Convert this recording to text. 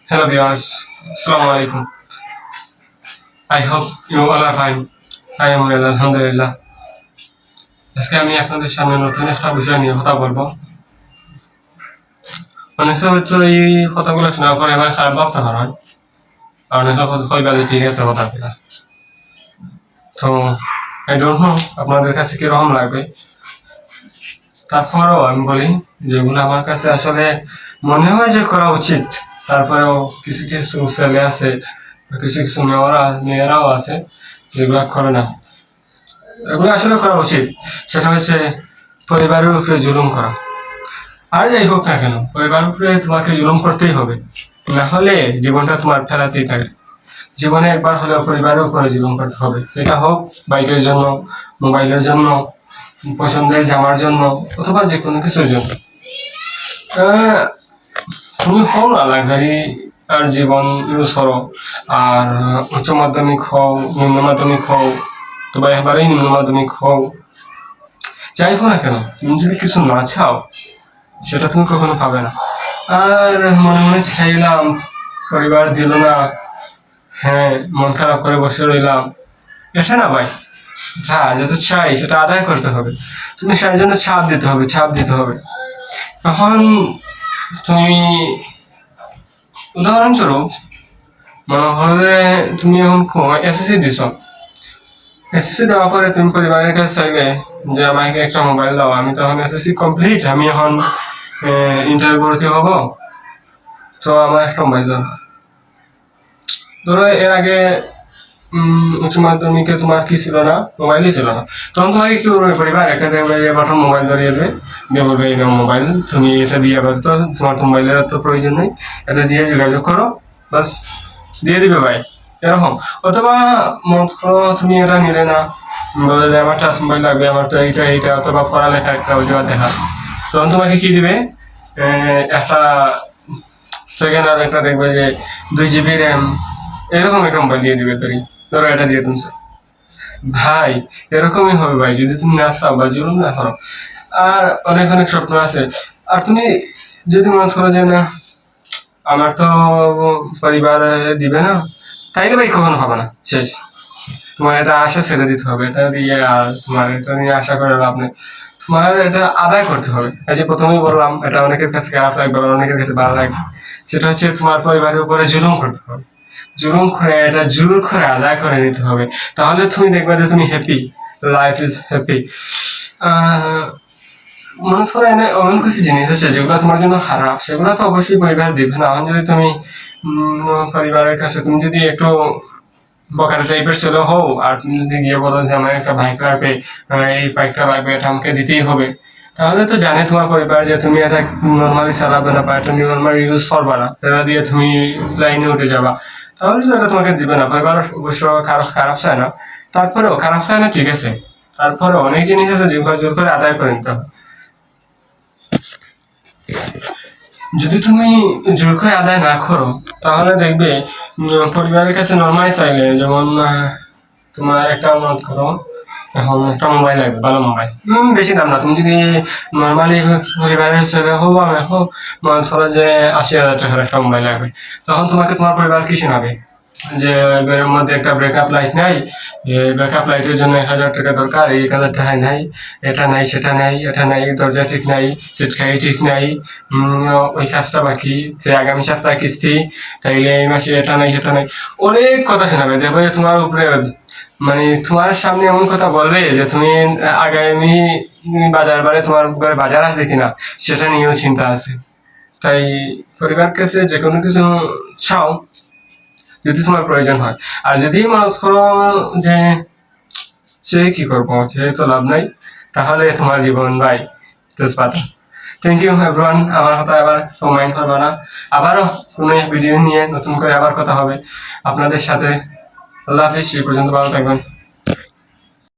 Hello viewers, Assalamu alaikum. I hope you all are fine. I am well, Alhamdulillah. আজকে আমি আপনাদের সামনে নতুন একটা বিষয় নিয়ে কথা বলবো। অনেকে হয়তো এই কথাগুলো শোনার পরে এবার খারাপ ভাবতে পারেন, আর অনেকে কইবা যে ঠিক আছে কথাগুলা। তো আই ডোন্ট নো আপনাদের কাছে কিরকম লাগবে। তারপরেও আমি বলি যেগুলো আমার কাছে আসলে মনে হয় যে করা উচিত, তারপরেও কিছু কিছু ছেলে আছে, কিছু কিছু মেয়েরাও আছে যেগুলো করে না। এগুলো আসলে করা উচিত। সেটা হচ্ছে পরিবারের উপরে জুলুম করা। আর যাই হোক না কেন, পরিবারের উপরে তোমাকে জুলুম করতেই হবে, না হলে জীবনটা তোমার ফেরাতেই থাকে। জীবনে একবার হলেও পরিবারের উপরে জুলুম করতে হবে। এটা হোক বাইকের জন্য, মোবাইলের জন্য, পছন্দের জামার জন্য, অথবা যে কোনো কিছুর জন্য। তুমি হও না লাক্সারি আর জীবন ইউজ করো, আর উচ্চ মাধ্যমিক হও, নিম্ন মাধ্যমিক হও, অথবা একেবারেই নিম্ন মাধ্যমিক হও, যাই হোক না কেন, তুমি যদি কিছু না চাও সেটা তুমি কখনো পাবে না। আর মনে মনে চাইলাম, পরিবার দিল না, হ্যাঁ মন খারাপ করে বসে রইলাম, এটা না ভাই। যেটা চাই সেটা আদায় করতে হবে। তুমি সেই জন্য ছাপ দিতে হবে। এখন তুমি উদাহরণস্বরূপ মনে হবে তুমি এখন এসএসসি দিছ, এসএসসি দেওয়ার পরে তুমি পরিবারের কাছে চাইবে যে আমাকে একটা মোবাইল দাও। আমি তখন এসএসসি কমপ্লিট, আমি এখন ইন্টারভিউ ভর্তি হব, তো আমার একটা মোবাইল দাও। ধরো এর আগে উচ্চ মাধ্যমিকে তোমার কি ছিল না, মোবাইলই ছিল না, তখন তোমাকে কি করবে পরিবার? একটা দেখবে যে প্রথম মোবাইল ধরিয়ে দেবে, দিয়ে বলবে এই নাও মোবাইল, তুমি এটা দিয়ে আপাতত, তোমার তো মোবাইলের তো প্রয়োজন নেই, এটা দিয়ে যোগাযোগ করো, বাস দিয়ে দিবে ভাই, এরকম। অথবা তুমি এটা নিলে না, বলে যে আমার টাচ মোবাইল লাগবে, আমার তো এইটা, অথবা পড়ালেখা একটা অজুহাত দেখা, তখন তোমাকে কি দিবে? একটা সেকেন্ড আর একটা দেখবে যে 2 GB র্যাম, এরকম একটা মোবাইল দিয়ে দিবে। ধরো এটা দিয়ে তুমি ভাই, এরকমই হবে ভাই যদি তুমি না চাও বা জুলুম না করো। আর অনেক অনেক স্বপ্ন আছে, আর তুমি যদি মনে করো যে না আমার তো পরিবার দিবে না, তাইলে ভাই কখনো হবে না, শেষ। তোমার এটা আশা ছেড়ে দিতে হবে, এটা দিয়ে আর তোমার এটা নিয়ে আশা করে লাভ নেই। তোমার এটা আদায় করতে হবে। এই যে প্রথমেই বললাম, এটা অনেকের কাছে খারাপ লাগবে, অনেকের কাছে ভালো লাগবে। সেটা হচ্ছে তোমার পরিবারের উপরে জুলুম করতে হবে, জুলুম করে এটা জোর করে আদায় করে নিতে হবে। তাহলে তুমি দেখবে যে তুমি হ্যাপি, লাইফ ইজ হ্যাপি। মনে করো এমন কিছু জিনিস আছে যেগুলো তোমার জন্য খারাপ, সেগুলো তো অবশ্যই পরিবার দিবে না। এখন যদি তুমি পরিবারের কাছে তুমি যদি একটু বকাটা টাইপের ছেলে হও, আর তুমি যদি গিয়ে বলো যে আমার একটা বাইক লাগবে, এই বাইকটা লাগবে, এটা আমাকে দিতেই হবে, তাহলে তো জানে তোমার পরিবার যে তুমি এটা নর্মালি চালাবে না বা এটা নর্মালি ইউজ করবা না, এটা দিয়ে তুমি লাইনে উঠে যাবা, তাহলে তো এটা তোমাকে দিবে না। পরিবার অবশ্য খারাপ চায় না, তারপরেও খারাপ চায় না, ঠিক আছে, তারপরে অনেক জিনিস আছে যেগুলো জোর করে আদায় করে নিতে হবে। যদি তুমি জোর করে আদায় না করো, তাহলে দেখবে পরিবারের কাছে নর্মালি চাইলে, যেমন তোমার একটা অনুরোধ করো, এখন একটা মোবাইল লাগবে, ভালো মোবাইল, বেশি দাম না। তুমি যদি নর্মালি পরিবারের ছেলে হোক বা আমি হোক, মনে করো যে 80,000 টাকার একটা মোবাইল লাগবে, তখন তোমাকে তোমার পরিবার কি শোনাবে? যে ঘরের মধ্যে একটা ব্রেকআপ লাইট নাই, ব্রেকআপ লাইটের জন্য 1,000 টাকা দরকার, 1,000 টাকায় নাই, এটা নাই, সেটা নাই, এটা নাই, দরজা ঠিক নাই, সিটকাই ঠিক নাই, ওই কাজটা বাকি, সে আগামী সপ্তাহে কিস্তি, তাইলে এই মাসে এটা নাই, সেটা নাই, অনেক কথা শোনাবে। দেখবে তোমার উপরে মানে তোমার সামনে এমন কথা বলবে যে তুমি আগামী বারে তোমার ঘরে বাজার আসবে কিনা সেটা নিয়েও চিন্তা আছে। তাই পরিবার কাছে যে কোনো কিছু চাও যদি তোমার প্রয়োজন হয়। আর যদি মনে করো যে সে কি করবো, সে তো লাভ নাই, তাহলে তোমার জীবন ভাই তেজপাতা। Thank you everyone. আমার কথা আবার মাইন্ড করবে না, আবারও কোনো ভিডিও নিয়ে নতুন করে আবার কথা হবে আপনাদের সাথে। আল্লাহ হাফিজ, সেই পর্যন্ত ভালো থাকবেন।